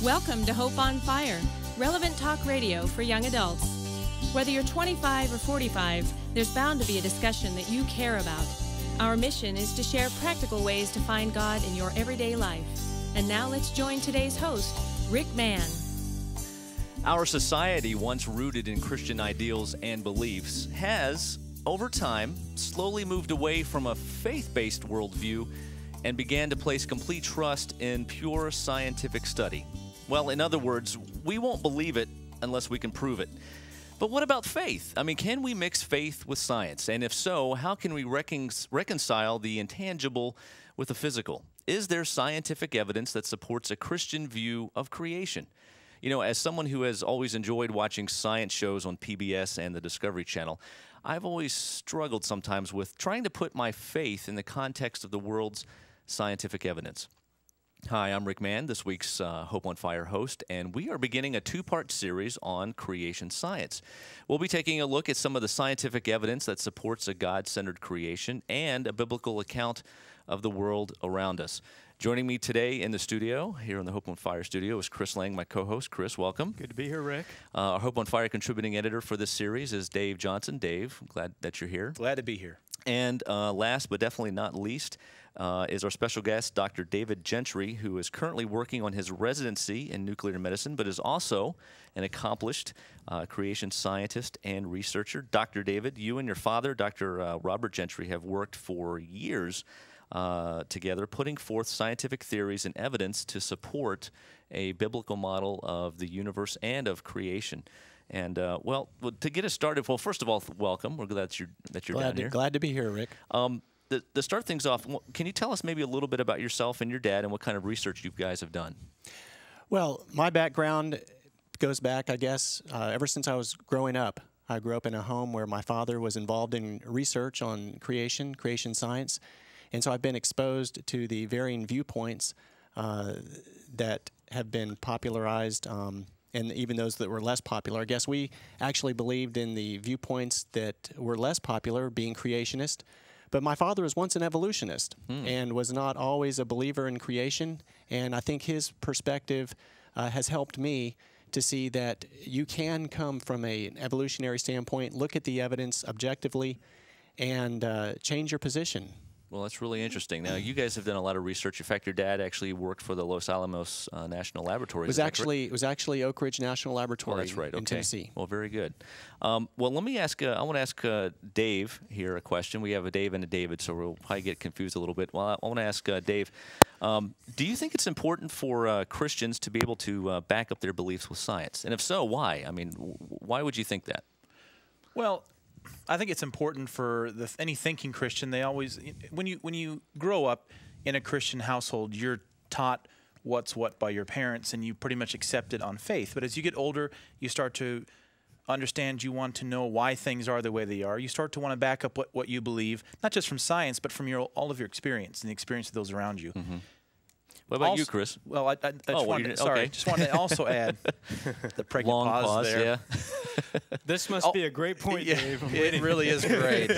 Welcome to Hope on Fire, relevant talk radio for young adults. Whether you're 25 or 45, there's bound to be a discussion that you care about. Our mission is to share practical ways to find God in your everyday life. And now let's join today's host, Rick Mann. Our society, once rooted in Christian ideals and beliefs, has, over time, slowly moved away from a faith-based worldview and began to place complete trust in pure scientific study. Well, in other words, we won't believe it unless we can prove it. But what about faith? I mean, can we mix faith with science? And if so, how can we reconcile the intangible with the physical? Is there scientific evidence that supports a Christian view of creation? You know, as someone who has always enjoyed watching science shows on PBS and the Discovery Channel, I've always struggled sometimes with trying to put my faith in the context of the world's scientific evidence. Hi, I'm Rick Mann, this week's Hope on Fire host, and we are beginning a two-part series on creation science. We'll be taking a look at some of the scientific evidence that supports a God-centered creation and a biblical account of the world around us. Joining me today in the studio, here in the Hope on Fire studio, is Chris Lang, my co-host. Chris, welcome. Good to be here, Rick. Our Hope on Fire contributing editor for this series is Dave Johnson. Dave, I'm glad that you're here. Glad to be here. And last but definitely not least is our special guest, Dr. David Gentry, who is currently working on his residency in nuclear medicine, but is also an accomplished creation scientist and researcher. Dr. David, you and your father, Dr. Robert Gentry, have worked for years together, putting forth scientific theories and evidence to support a biblical model of the universe and of creation. And well, to get us started, well, first of all, welcome. We're glad that you're down here. Glad to be here, Rick. To start things off, can you tell us maybe a little bit about yourself and your dad and what kind of research you guys have done? Well, my background goes back, I guess, ever since I was growing up. I grew up in a home where my father was involved in research on creation science, and so I've been exposed to the varying viewpoints that have been popularized, and even those that were less popular. I guess we actually believed in the viewpoints that were less popular, being creationist. But my father was once an evolutionist and was not always a believer in creation. And I think his perspective has helped me to see that you can come from an evolutionary standpoint, look at the evidence objectively, and change your position. Well, that's really interesting. Now, you guys have done a lot of research. In fact, your dad actually worked for the Los Alamos National Laboratory. It was actually Oak Ridge National Laboratory. Oh, that's right. In Tennessee. Well, very good. Well, let me ask. I want to ask Dave here a question. We have a Dave and a David, so we'll probably get confused a little bit. Well, I want to ask Dave. Do you think it's important for Christians to be able to back up their beliefs with science? And if so, why? I mean, why would you think that? Well, I think it's important for any thinking Christian. They always, when you grow up in a Christian household, you're taught what's what by your parents, and you pretty much accept it on faith. But as you get older, you start to understand. You want to know why things are the way they are. You start to want to back up what you believe, not just from science, but from all of your experience and the experience of those around you. Mm-hmm. What about you, Chris? Well, I just wanted to also add the pregnant Long pause there. Yeah. This must be a great point, Dave. It really is great.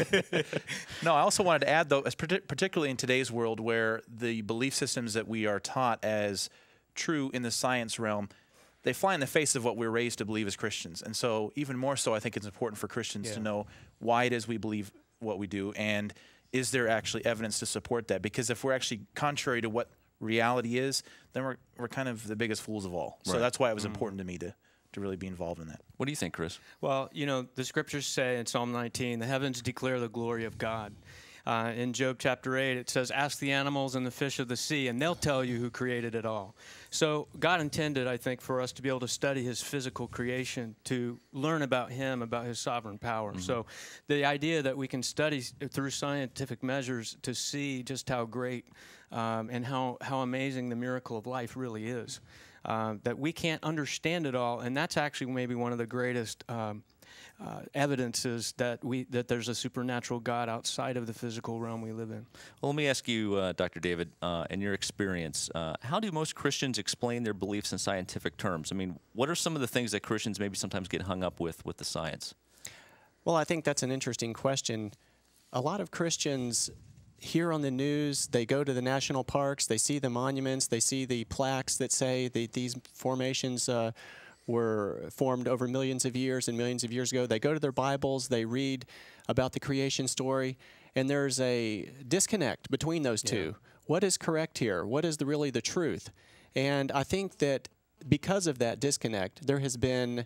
No, I also wanted to add, though, particularly in today's world where the belief systems that we are taught as true in the science realm, they fly in the face of what we're raised to believe as Christians. And so even more so, I think it's important for Christians to know why it is we believe what we do, and is there actually evidence to support that? Because if we're actually contrary to what reality is, then we're kind of the biggest fools of all. So that's why it was important to me to really be involved in that. What do you think, Chris? Well, you know, the scriptures say in Psalm 19, the heavens declare the glory of God. In Job chapter 8, it says, ask the animals and the fish of the sea, and they'll tell you who created it all. So God intended, I think, for us to be able to study his physical creation, to learn about him, about his sovereign power. So the idea that we can study through scientific measures to see just how great and how amazing the miracle of life really is, that we can't understand it all, and that's actually maybe one of the greatest evidences that there's a supernatural God outside of the physical realm we live in. Well, let me ask you, Dr. David, in your experience, how do most Christians explain their beliefs in scientific terms? I mean, what are some of the things that Christians maybe sometimes get hung up with the science? Well, I think that's an interesting question. A lot of Christians hear on the news, they go to the national parks, they see the monuments, they see the plaques that say that these formations were formed over millions of years and millions of years ago. They go to their Bibles, they read about the creation story, and there's a disconnect between those two. What is correct here? What is really the truth? And I think that because of that disconnect, there has been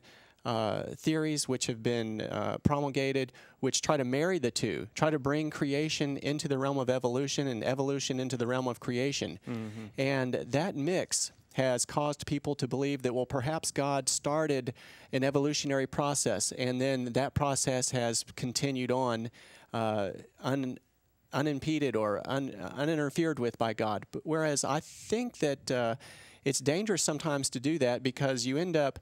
theories which have been promulgated which try to marry the two, try to bring creation into the realm of evolution and evolution into the realm of creation. And that mix has caused people to believe that, well, perhaps God started an evolutionary process, and then that process has continued on unimpeded or uninterfered with by God. But whereas I think that it's dangerous sometimes to do that, because you end up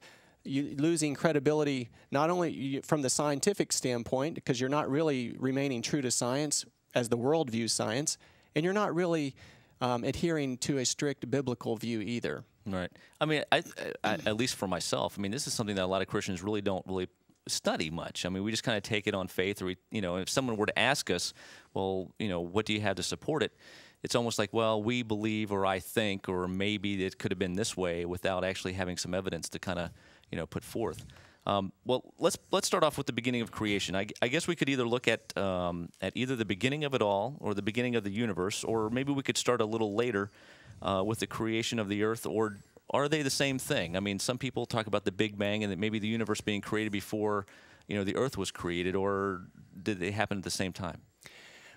losing credibility not only from the scientific standpoint, because you're not really remaining true to science as the world views science, and you're not really adhering to a strict biblical view either. Right. I mean, I, at least for myself, I mean, this is something that a lot of Christians really don't study much. I mean, we just kind of take it on faith, or if someone were to ask us, well, what do you have to support it? It's almost like, well, we believe, or I think, or maybe it could have been this way, without actually having some evidence to kind of, put forth. Well, let's start off with the beginning of creation. I guess we could either look at either the beginning of it all, or the beginning of the universe, or maybe we could start a little later with the creation of the earth. Or are they the same thing? I mean, some people talk about the Big Bang and that maybe the universe being created before the earth was created, or did they happen at the same time?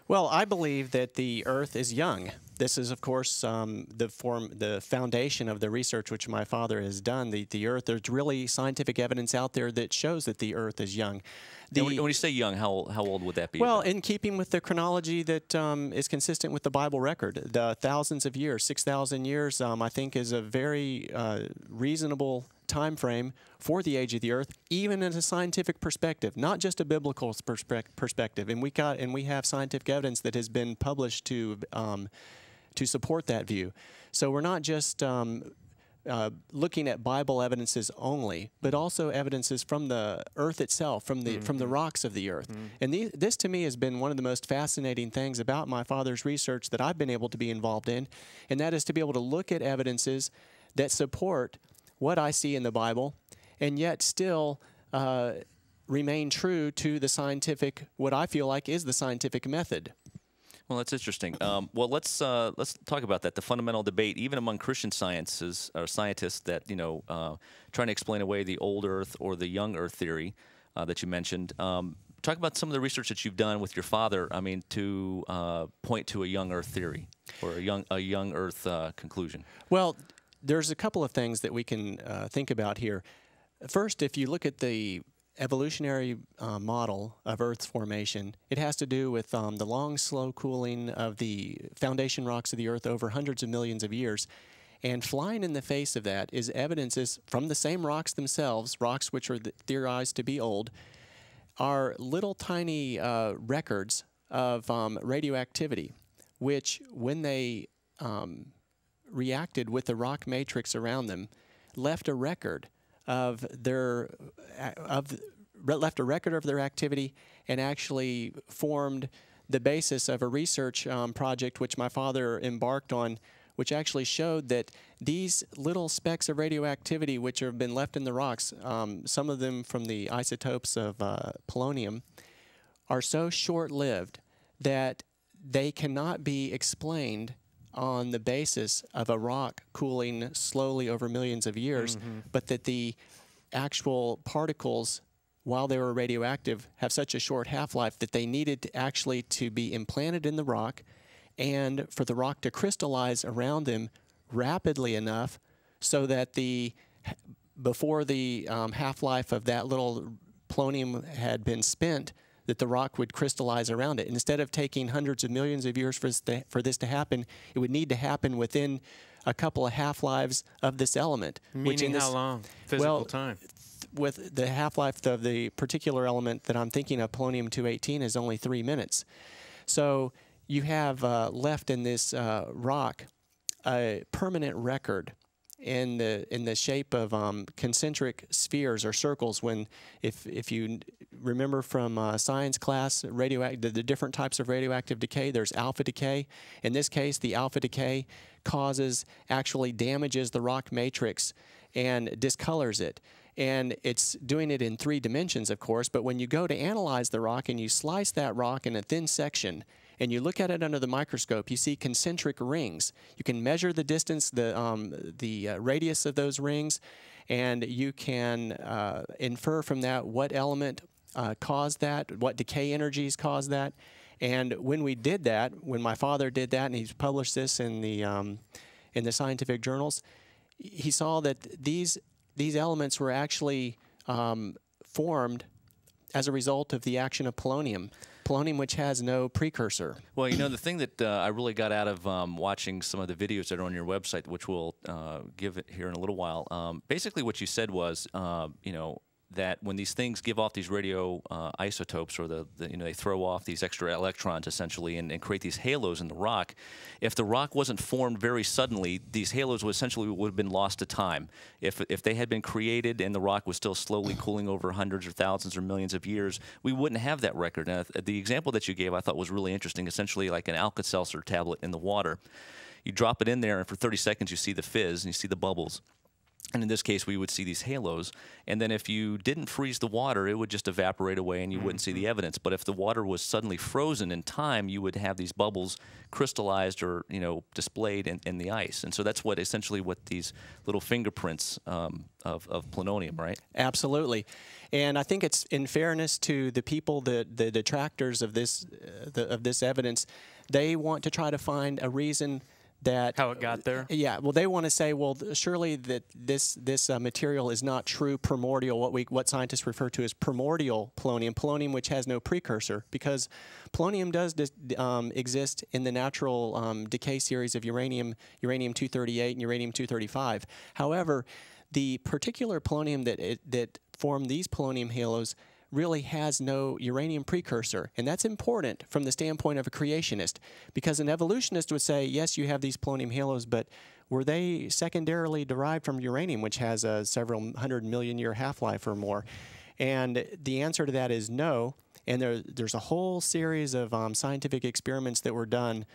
Well, I believe that the earth is young. This is, of course, the foundation of the research which my father has done. The earth, there's really scientific evidence out there that shows that the earth is young. When you say young, how old would that be? Well, in keeping with the chronology that is consistent with the Bible record, the thousands of years, 6,000 years, I think is a very reasonable time frame for the age of the earth, even in a scientific perspective, not just a biblical perspective. And we have scientific evidence that has been published to support that view. So we're not just looking at Bible evidences only, but also evidences from the earth itself, from the rocks of the earth. And this to me has been one of the most fascinating things about my father's research that I've been able to be involved in, and that is to be able to look at evidences that support what I see in the Bible, and yet still remain true to the scientific, what I feel like is the scientific method. Well, that's interesting. Well, let's talk about that. The fundamental debate, even among Christian scientists, that trying to explain away the old Earth or the young Earth theory that you mentioned. Talk about some of the research that you've done with your father. I mean, to point to a young Earth theory or a young Earth conclusion. Well, there's a couple of things that we can think about here. First, if you look at the evolutionary model of Earth's formation, it has to do with the long, slow cooling of the foundation rocks of the Earth over hundreds of millions of years. And flying in the face of that is evidences from the same rocks themselves, rocks which are theorized to be old, are little tiny records of radioactivity, which when they reacted with the rock matrix around them, left a record of their activity, and actually formed the basis of a research project which my father embarked on, which actually showed that these little specks of radioactivity which have been left in the rocks, some of them from the isotopes of polonium, are so short-lived that they cannot be explained on the basis of a rock cooling slowly over millions of years, but that the actual particles, while they were radioactive, have such a short half-life that they needed to be implanted in the rock, and for the rock to crystallize around them rapidly enough so that before the half-life of that little polonium had been spent, that the rock would crystallize around it. And instead of taking hundreds of millions of years for this to happen, it would need to happen within a couple of half-lives of this element. Meaning how long? Physical time? With the half-life of the particular element that I'm thinking of, polonium-218, is only 3 minutes. So you have left in this rock a permanent record in the shape of concentric spheres or circles. When, if you remember from science class, the different types of radioactive decay, there's alpha decay. In this case, the alpha decay actually damages the rock matrix and discolors it. And it's doing it in 3 dimensions, of course, but when you go to analyze the rock and you slice that rock in a thin section and you look at it under the microscope, you see concentric rings. You can measure the distance, the radius of those rings, and you can infer from that what element caused that, what decay energies caused that. And when we did that, when my father did that, and he's published this in the scientific journals, he saw that these elements were actually formed as a result of the action of polonium, which has no precursor. Well, you know, the thing that I really got out of watching some of the videos that are on your website, which we'll give it here in a little while, basically what you said was, you know, that when these things give off these radio isotopes, or you know, they throw off these extra electrons essentially and create these halos in the rock, if the rock wasn't formed very suddenly, these halos would have been lost to time. If they had been created and the rock was still slowly cooling over hundreds or thousands or millions of years, we wouldn't have that record. Now, the example that you gave I thought was really interesting, essentially like an Alka-Seltzer tablet in the water. You drop it in there and for 30 seconds you see the fizz and you see the bubbles. And in this case, we would see these halos. And then if you didn't freeze the water, it would just evaporate away and you wouldn't see the evidence. But if the water was suddenly frozen in time, you would have these bubbles crystallized or, you know, displayed in the ice. And so that's essentially what these little fingerprints of polonium, right? Absolutely. And I think it's in fairness to the people, the detractors of this evidence, they want to try to find a reason that how it got there. Yeah, well, they want to say, well, surely that this material is not true primordial, what scientists refer to as primordial polonium, which has no precursor, because polonium does exist in the natural decay series of uranium-238 and uranium-235. However, the particular polonium that formed these polonium halos really has no uranium precursor. And that's important from the standpoint of a creationist, because an evolutionist would say, yes, you have these polonium halos, but were they secondarily derived from uranium, which has a several 100-million-year half-life or more? And the answer to that is no. And there's a whole series of scientific experiments that were done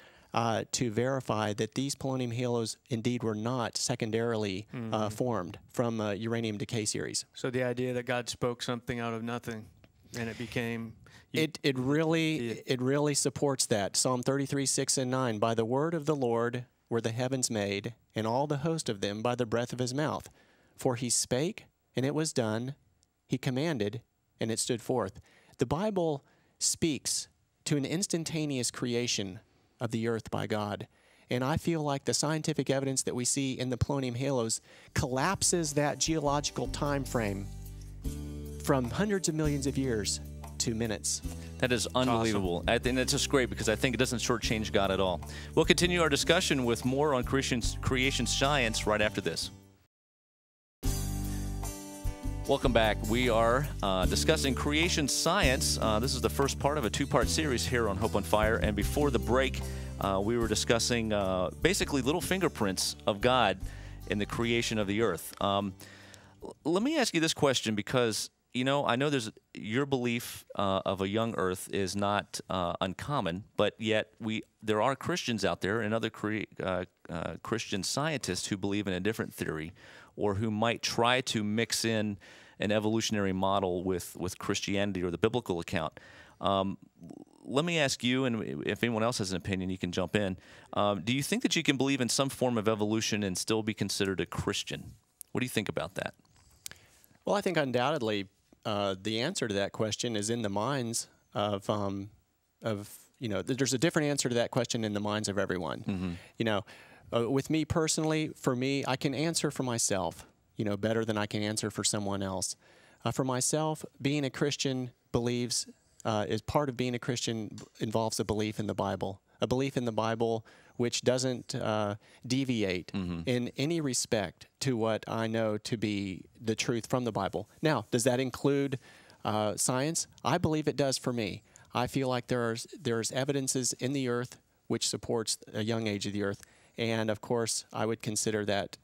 to verify that these polonium halos indeed were not secondarily formed from uranium decay series. So the idea that God spoke something out of nothing and it became... It really supports that. Psalm 33, 6 and 9, by the word of the Lord were the heavens made, and all the host of them by the breath of his mouth. For he spake, and it was done. He commanded, and it stood forth. The Bible speaks to an instantaneous creation of the earth by God. And I feel like the scientific evidence that we see in the polonium halos collapses that geological time frame from hundreds of millions of years to minutes. That is unbelievable. Awesome. And it's just great because I think it doesn't shortchange God at all. We'll continue our discussion with more on creation science right after this. Welcome back. We are discussing creation science. This is the first part of a 2-part series here on Hope on Fire. And before the break, we were discussing basically little fingerprints of God in the creation of the earth. Let me ask you this question, because you know, I know your belief of a young earth is not uncommon, but yet there are Christians out there and other Christian scientists who believe in a different theory, or who might try to mix in an evolutionary model with Christianity or the biblical account. Let me ask you, and if anyone else has an opinion, you can jump in. Do you think that you can believe in some form of evolution and still be considered a Christian? What do you think about that? Well, I think undoubtedly the answer to that question is in the minds of you know, there's a different answer to that question in the minds of everyone. Mm-hmm. You know, with me personally, for me, I can answer for myself, you know, better than I can answer for someone else. For myself, being a Christian is part of being a Christian involves a belief in the Bible which doesn't deviate in any respect to what I know to be the truth from the Bible. Now, does that include science? I believe it does for me. I feel like there's evidences in the earth which supports a young age of the earth, And of course, I would consider that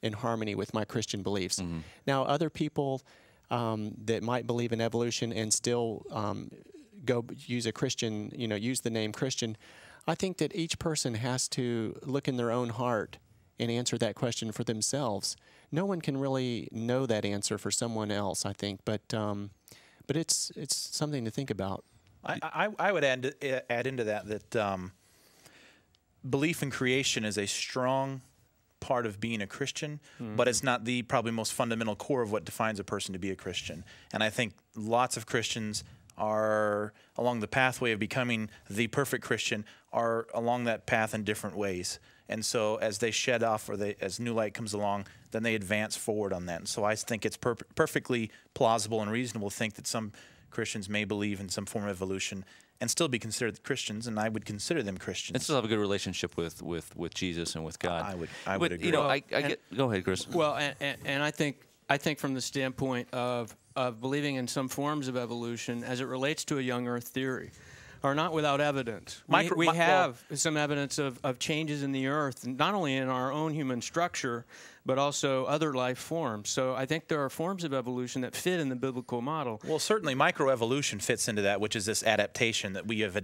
in harmony with my Christian beliefs. Now, other people that might believe in evolution and still go use a Christian, use the name Christian, I think that each person has to look in their own heart and answer that question for themselves. No one can really know that answer for someone else, I think, but it's something to think about. I would add into that belief in creation is a strong part of being a Christian, but it's not the probably most fundamental core of what defines a person to be a Christian. And I think lots of Christians are along the pathway of becoming the perfect Christian, are along that path in different ways. And so as they shed off, or as new light comes along, then they advance forward on that. And so I think it's perfectly plausible and reasonable to think that some Christians may believe in some form of evolution and still be considered Christians, and I would consider them Christians. And still have a good relationship with Jesus and with God. I would agree. Go ahead, Chris. Well, and I think from the standpoint of believing in some forms of evolution as it relates to a young Earth theory, are not without evidence. We have some evidence of changes in the Earth, not only in our own human structure, but also other life forms. So I think there are forms of evolution that fit in the biblical model. Well, certainly microevolution fits into that, which is this adaptation that we have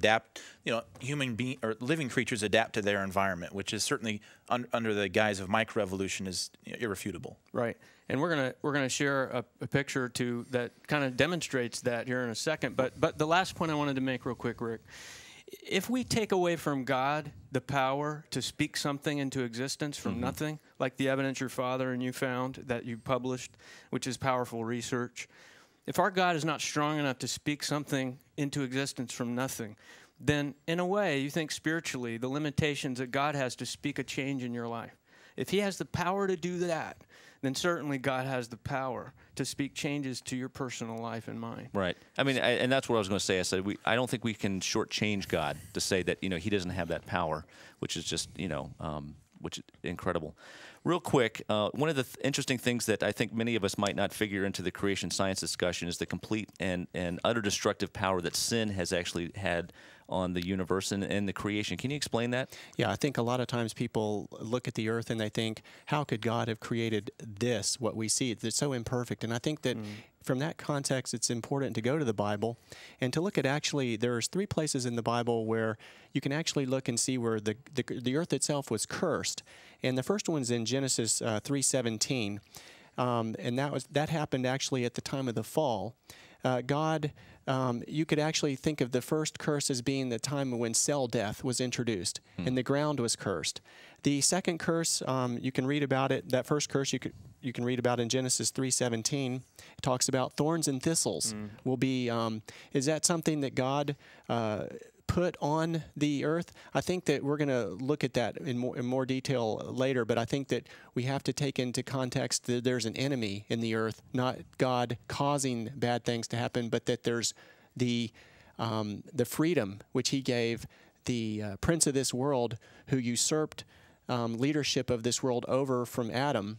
living creatures adapt to their environment, which is certainly under the guise of microevolution is irrefutable. Right. And we're gonna share a picture or two that kind of demonstrates that here in a second. But the last point I wanted to make real quick, Rick, if we take away from God the power to speak something into existence from nothing, like the evidence your father and you found that you published, which is powerful research, if our God is not strong enough to speak something into existence from nothing, then in a way, you think spiritually, the limitations that God has to speak a change in your life. If he has the power to do that, then certainly God has the power to speak changes to your personal life and mine. Right. I mean, and that's what I was going to say. I said I don't think we can shortchange God to say that he doesn't have that power, which is just which is incredible. Real quick, one of the interesting things that I think many of us might not figure into the creation science discussion is the complete and utter destructive power that sin has actually had on the universe and the creation. Can you explain that? Yeah, I think a lot of times people look at the earth and they think, how could God have created this, what we see? It's so imperfect. And I think that from that context, it's important to go to the Bible and to look at there's 3 places in the Bible where you can actually look and see where the earth itself was cursed. And the first one's in Genesis 3:17. And that happened actually at the time of the fall. God, you could actually think of the first curse as being the time when cell death was introduced and the ground was cursed. The second curse, you can read about it. That first curse you can read about in Genesis 3:17. It talks about thorns and thistles will be. Is that something that God put on the earth? I think that we're going to look at that in more detail later, but I think that we have to take into context that there's an enemy in the earth, not God causing bad things to happen, but that there's the freedom which he gave the prince of this world who usurped leadership of this world over from Adam,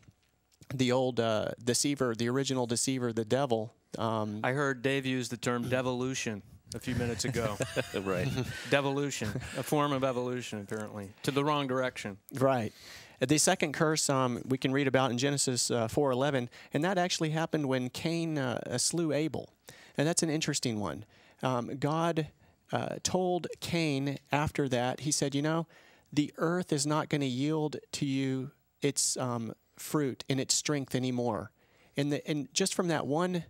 the old deceiver, the original deceiver, the devil. I heard Dave use the term devolution a few minutes ago. Right. Devolution, a form of evolution, apparently, to the wrong direction. Right. The second curse we can read about in Genesis 4:11, and that actually happened when Cain slew Abel. And that's an interesting one. God told Cain after that, he said, the earth is not going to yield to you its fruit and its strength anymore. And just from that one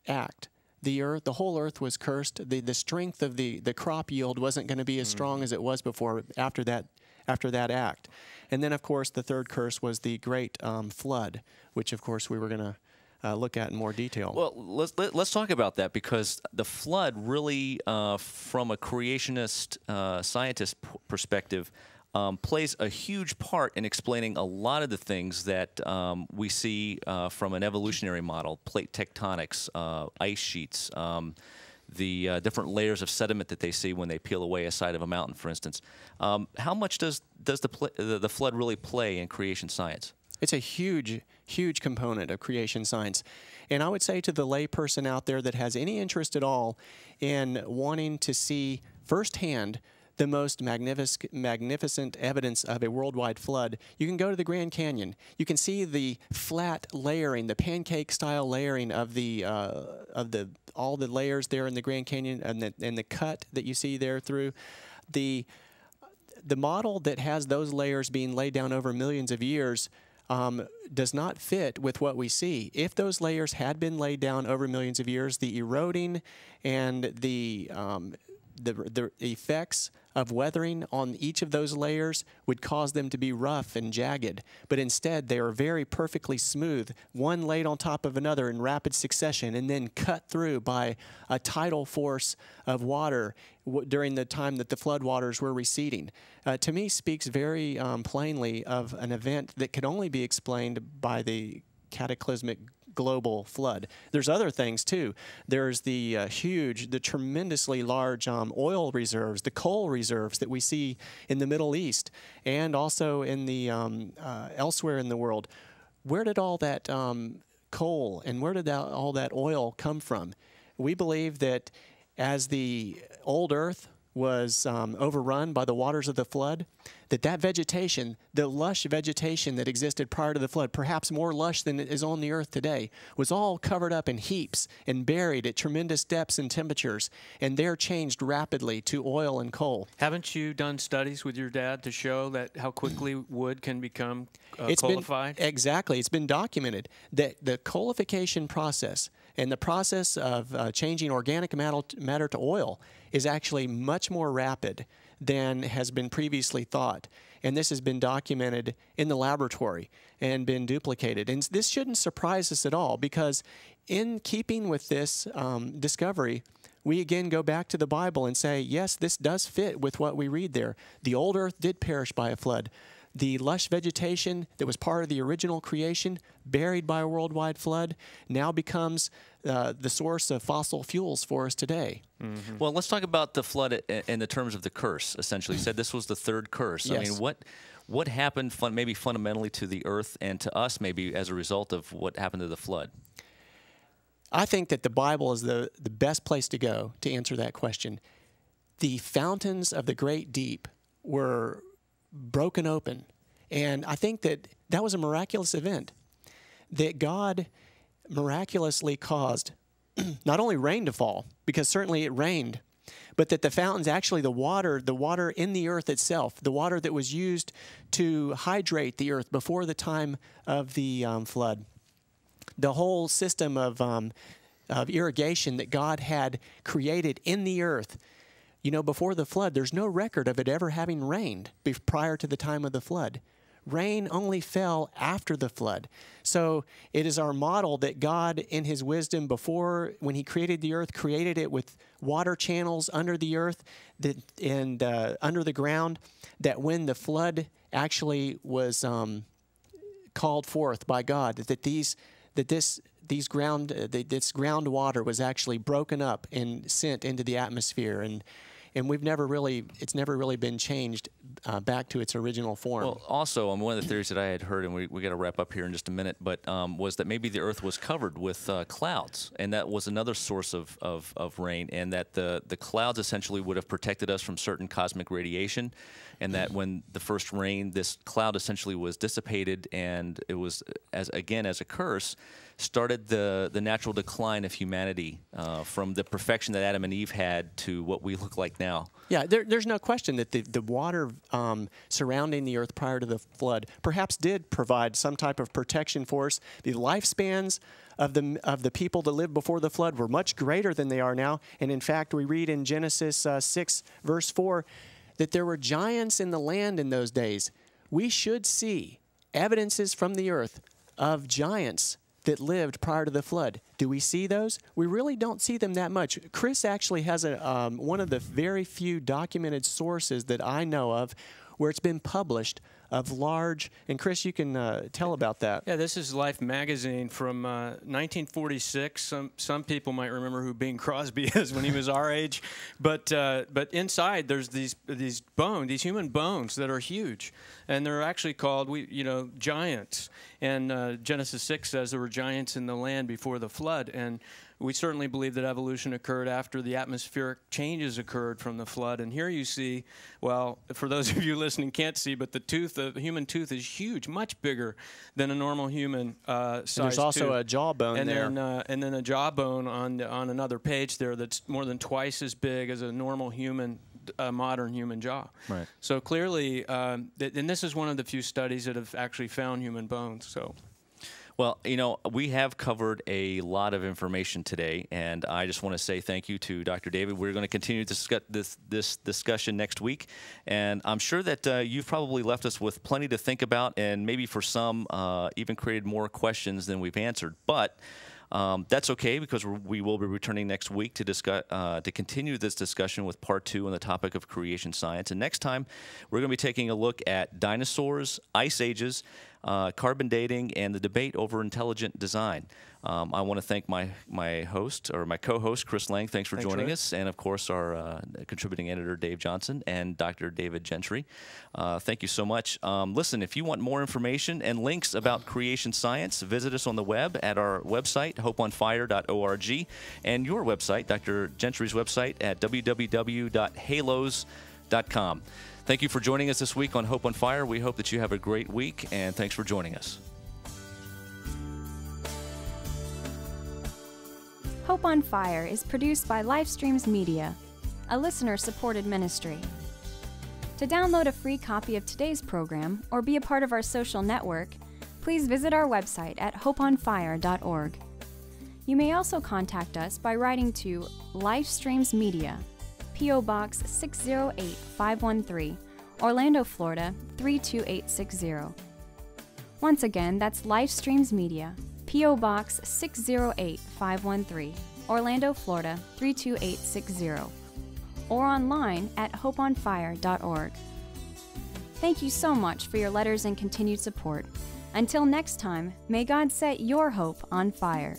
act, the whole earth was cursed. The strength of the crop yield wasn't going to be as strong as it was before after that act. And then, of course, the third curse was the great flood, which, of course, we were going to look at in more detail. Well, let's talk about that, because the flood really, from a creationist scientist perspective, plays a huge part in explaining a lot of the things that we see from an evolutionary model: plate tectonics, ice sheets, the different layers of sediment that they see when they peel away a side of a mountain, for instance. How much does the flood really play in creation science? It's a huge, huge component of creation science. And I would say to the lay person out there that has any interest at all in wanting to see firsthand the most magnificent evidence of a worldwide flood, you can go to the Grand Canyon. You can see the flat layering, the pancake-style layering of all the layers there in the Grand Canyon, and the cut that you see there through the model that has those layers being laid down over millions of years. Does not fit with what we see. If those layers had been laid down over millions of years, the eroding and the effects of weathering on each of those layers would cause them to be rough and jagged. But instead, they are very perfectly smooth, one laid on top of another in rapid succession, and then cut through by a tidal force of water during the time that the floodwaters were receding. To me, speaks very plainly of an event that could only be explained by the cataclysmic global flood. There's other things too. There's the tremendously large oil reserves, the coal reserves that we see in the Middle East and also in the elsewhere in the world. Where did all that coal and where did all that oil come from? We believe that as the old earth was overrun by the waters of the flood, that vegetation, the lush vegetation that existed prior to the flood, perhaps more lush than it is on the earth today, was all covered up in heaps and buried at tremendous depths and temperatures, and they're changed rapidly to oil and coal. Haven't you done studies with your dad to show that how quickly wood can become coalified? Exactly. It's been documented that the coalification process and the process of changing organic matter to oil is actually much more rapid than has been previously thought. And this has been documented in the laboratory and been duplicated. And this shouldn't surprise us at all, because in keeping with this discovery, we again go back to the Bible and say, yes, this does fit with what we read there. The old earth did perish by a flood. The lush vegetation that was part of the original creation, buried by a worldwide flood, now becomes the source of fossil fuels for us today. Mm-hmm. Well, let's talk about the flood in the terms of the curse, essentially. You said this was the third curse. Yes. I mean, what happened maybe fundamentally to the earth and to us maybe as a result of what happened to the flood? I think that the Bible is the best place to go to answer that question. The fountains of the great deep were broken open. And I think that was a miraculous event, that God miraculously caused not only rain to fall, because certainly it rained, but that the fountains, actually the water in the earth itself, the water that was used to hydrate the earth before the time of the flood, the whole system of irrigation that God had created in the earth. You know, before the flood, there's no record of it ever having rained prior to the time of the flood. Rain only fell after the flood. So it is our model that God, in His wisdom, when He created the earth, created it with water channels under the earth and under the ground, that when the flood actually was called forth by God, this groundwater was actually broken up and sent into the atmosphere, and it's never really been changed back to its original form. Well, also, one of the theories that I had heard, and we got to wrap up here in just a minute, but was that maybe the earth was covered with clouds, and that was another source of rain, and that the clouds essentially would have protected us from certain cosmic radiation, and that when the first rain, this cloud essentially was dissipated, and it was, as a curse, started the natural decline of humanity from the perfection that Adam and Eve had to what we look like now. Yeah, there's no question that the water surrounding the earth prior to the flood perhaps did provide some type of protection for us. The lifespans of the people that lived before the flood were much greater than they are now. And in fact, we read in Genesis 6, verse 4, that there were giants in the land in those days. We should see evidences from the earth of giants that lived prior to the flood. Do we see those? We really don't see them that much. Chris actually has one of the very few documented sources that I know of where it's been published of large, and Chris, you can tell about that. Yeah, this is Life magazine from 1946. Some people might remember who Bing Crosby is when he was our age, but inside there's these human bones that are huge, and they're actually called giants. And Genesis 6 says there were giants in the land before the flood, and we certainly believe that evolution occurred after the atmospheric changes occurred from the flood. And here you see, well, for those of you listening can't see, but the human tooth is huge, much bigger than a normal human size. There's also tooth. a jawbone there. And then a jawbone on another page there that's more than twice as big as a normal human, modern human jaw. Right. So clearly, and this is one of the few studies that have actually found human bones. So. Well, you know, we have covered a lot of information today, and I just want to say thank you to Dr. David. We're going to continue to discuss this discussion next week, and I'm sure that you've probably left us with plenty to think about, and maybe for some even created more questions than we've answered. But that's okay, because we will be returning next week to discuss to continue this discussion with part 2 on the topic of creation science. And next time, we're going to be taking a look at dinosaurs, ice ages, carbon dating, and the debate over intelligent design. I want to thank my host, or my co-host, Chris Lang. Thanks for joining us. And, of course, our contributing editor, Dave Johnson, and Dr. David Gentry. Thank you so much. Listen, if you want more information and links about creation science, visit us on the web at our website, hopeonfire.org, and your website, Dr. Gentry's website, at www.halos.com. Thank you for joining us this week on Hope on Fire. We hope that you have a great week, and thanks for joining us. Hope on Fire is produced by Livestreams Media, a listener-supported ministry. To download a free copy of today's program or be a part of our social network, please visit our website at hopeonfire.org. You may also contact us by writing to Livestreams Media, P.O. Box 608513, Orlando, Florida 32860. Once again, that's Livestreams Media, P.O. Box 608513, Orlando, Florida 32860, or online at hopeonfire.org. Thank you so much for your letters and continued support. Until next time, may God set your hope on fire.